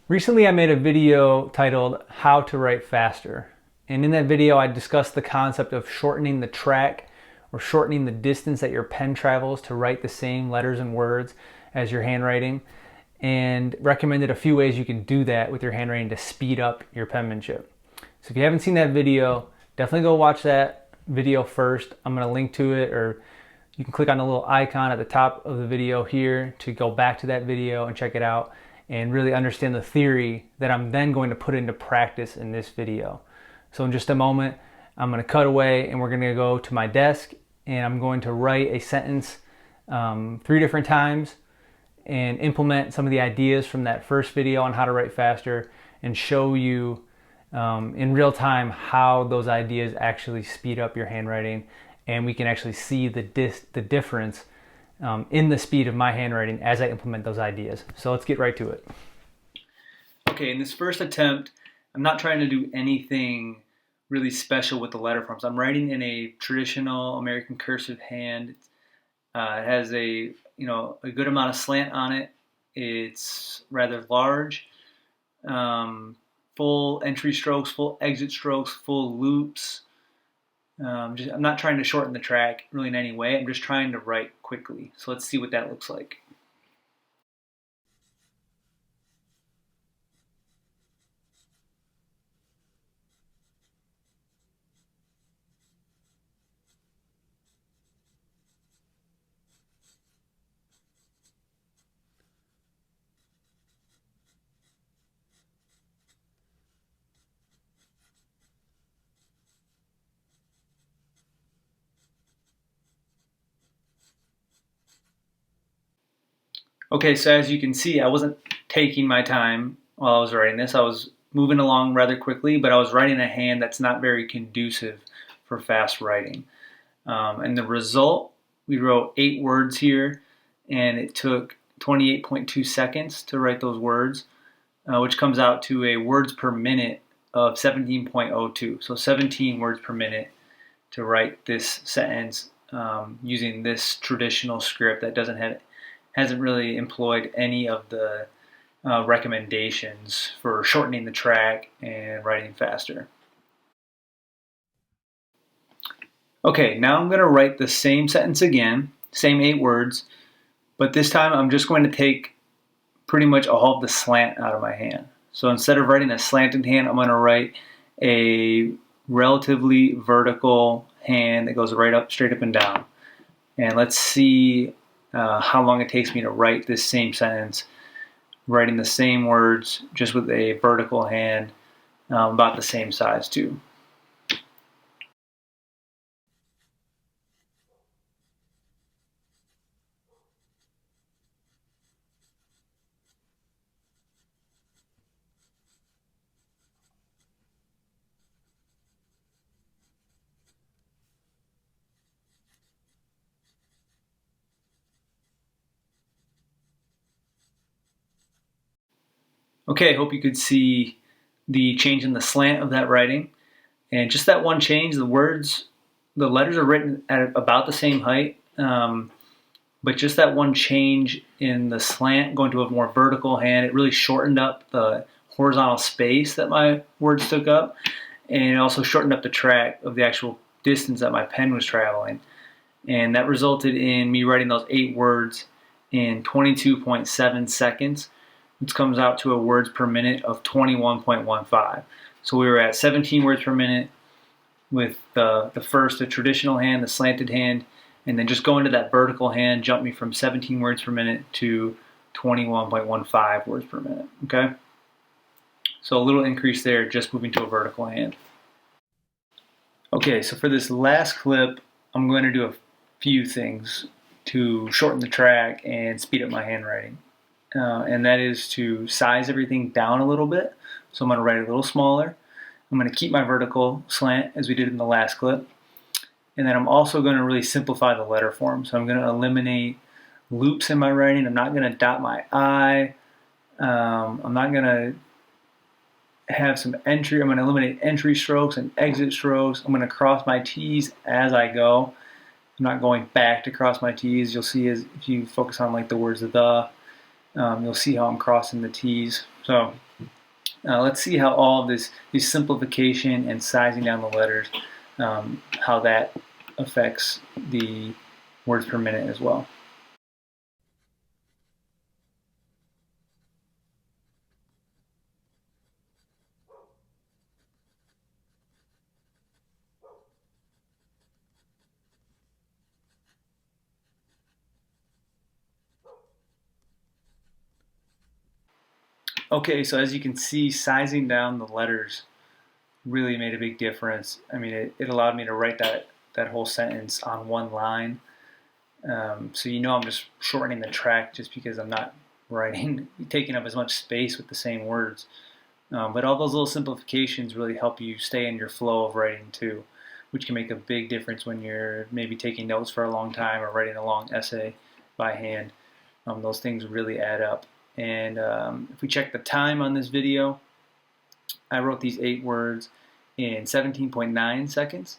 Recently I made a video titled How to Write Faster. And in that video I discussed the concept of shortening the track or shortening the distance that your pen travels to write the same letters and words as your handwriting, and recommended a few ways you can do that with your handwriting to speed up your penmanship. So if you haven't seen that video, definitely go watch that video first. I'm going to link to it, or you can click on the little icon at the top of the video here to go back to that video and check it out and really understand the theory that I'm then going to put into practice in this video. So in just a moment, I'm going to cut away and we're going to go to my desk and I'm going to write a sentence 3 different times and implement some of the ideas from that first video on how to write faster and show you in real time how those ideas actually speed up your handwriting, and we can actually see the difference in the speed of my handwriting as I implement those ideas. So let's get right to it. Okay, in this first attempt, I'm not trying to do anything really special with the letter forms. I'm writing in a traditional American cursive hand. It has a good amount of slant on it. It's rather large. Full entry strokes, full exit strokes, full loops. I'm not trying to shorten the track really in any way. I'm just trying to write quickly. So let's see what that looks like. Okay, so as you can see, I wasn't taking my time while I was writing this. I was moving along rather quickly, but I was writing a hand that's not very conducive for fast writing. And the result, we wrote 8 words here, and it took 28.2 seconds to write those words, which comes out to a words per minute of 17.02. So 17 words per minute to write this sentence using this traditional script that hasn't really employed any of the recommendations for shortening the track and writing faster. Okay, now I'm going to write the same sentence again, same 8 words, but this time I'm just going to take pretty much all of the slant out of my hand. So instead of writing a slanted hand, I'm going to write a relatively vertical hand that goes right up, straight up and down. And let's see how long it takes me to write this same sentence, writing the same words just with a vertical hand, about the same size too. Okay, hope you could see the change in the slant of that writing. And just that one change, the letters are written at about the same height, but just that one change in the slant, going to a more vertical hand, it really shortened up the horizontal space that my words took up, and it also shortened up the track of the actual distance that my pen was traveling. And that resulted in me writing those 8 words in 22.7 seconds, which comes out to a words per minute of 21.15. So we were at 17 words per minute with the traditional hand, the slanted hand, and then just going to that vertical hand jumped me from 17 words per minute to 21.15 words per minute. Okay? So a little increase there just moving to a vertical hand. Okay, so for this last clip, I'm going to do a few things to shorten the track and speed up my handwriting. And that is to size everything down a little bit. So I'm going to write a little smaller. I'm going to keep my vertical slant as we did in the last clip. And then I'm also going to really simplify the letter form. So I'm going to eliminate loops in my writing. I'm not going to dot my I. I'm not going to have some entry. I'm going to eliminate entry strokes and exit strokes. I'm going to cross my T's as I go. I'm not going back to cross my T's. You'll see as if you focus on like the words of the You'll see how I'm crossing the T's. So let's see how all of these simplification and sizing down the letters, how that affects the words per minute as well. Okay, so as you can see, sizing down the letters really made a big difference. I mean, it allowed me to write that whole sentence on one line. So I'm just shortening the track just because I'm not writing, taking up as much space with the same words. But all those little simplifications really help you stay in your flow of writing too, which can make a big difference when you're maybe taking notes for a long time or writing a long essay by hand. Those things really add up. And if we check the time on this video, I wrote these 8 words in 17.9 seconds,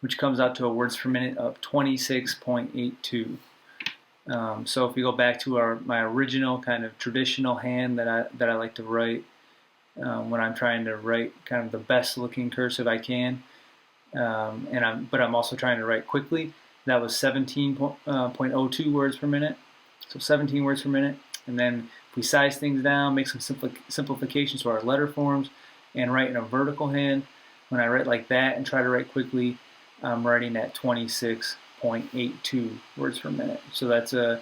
which comes out to a words per minute of 26.82. So if we go back to my original kind of traditional hand that I like to write when I'm trying to write kind of the best looking cursive I can, but I'm also trying to write quickly. That was 17.02 words per minute, so 17 words per minute. And then if we size things down, make some simplifications to our letter forms, and write in a vertical hand, when I write like that and try to write quickly, I'm writing at 26.82 words per minute. So that's an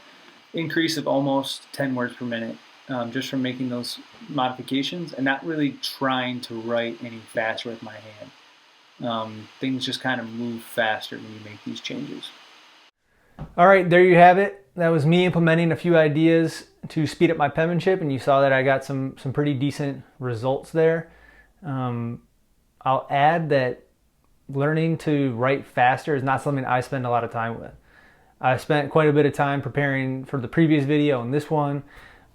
increase of almost 10 words per minute just from making those modifications and not really trying to write any faster with my hand. Things just kind of move faster when you make these changes. All right, there you have it. That was me implementing a few ideas to speed up my penmanship, and you saw that I got some pretty decent results there. I'll add that learning to write faster is not something I spend a lot of time with. I spent quite a bit of time preparing for the previous video and this one,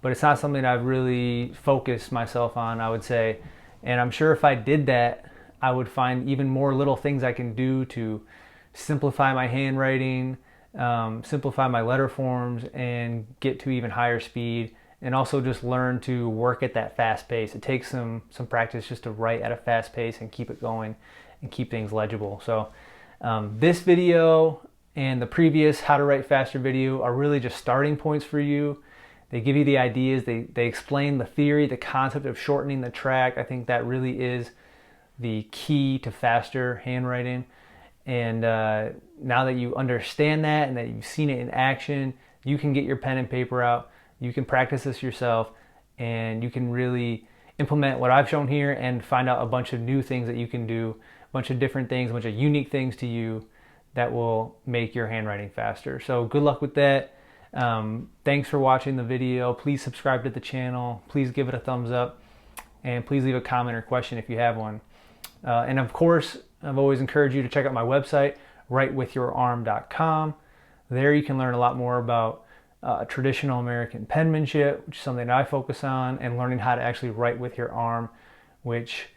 but it's not something I've really focused myself on, I would say. And I'm sure if I did that, I would find even more little things I can do to simplify my handwriting, simplify my letter forms, and get to even higher speed, and also just learn to work at that fast pace. It takes some practice just to write at a fast pace and keep it going and keep things legible. So this video and the previous How to Write Faster video are really just starting points for you. They give you the ideas, they explain the theory, the concept of shortening the track. I think that really is the key to faster handwriting. And now that you understand that and that you've seen it in action, you can get your pen and paper out, you can practice this yourself, and you can really implement what I've shown here and find out a bunch of new things that you can do, a bunch of different things, a bunch of unique things to you that will make your handwriting faster. So good luck with that. Thanks for watching the video. Please subscribe to the channel. Please give it a thumbs up, and please leave a comment or question if you have one. And of course, I've always encouraged you to check out my website, writewithyourarm.com. There you can learn a lot more about traditional American penmanship, which is something that I focus on, and learning how to actually write with your arm, which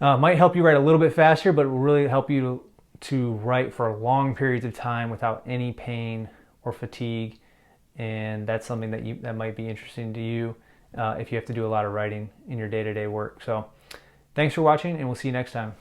might help you write a little bit faster, but it will really help you to write for long periods of time without any pain or fatigue. And that's something that might be interesting to you if you have to do a lot of writing in your day-to-day work. So thanks for watching, and we'll see you next time.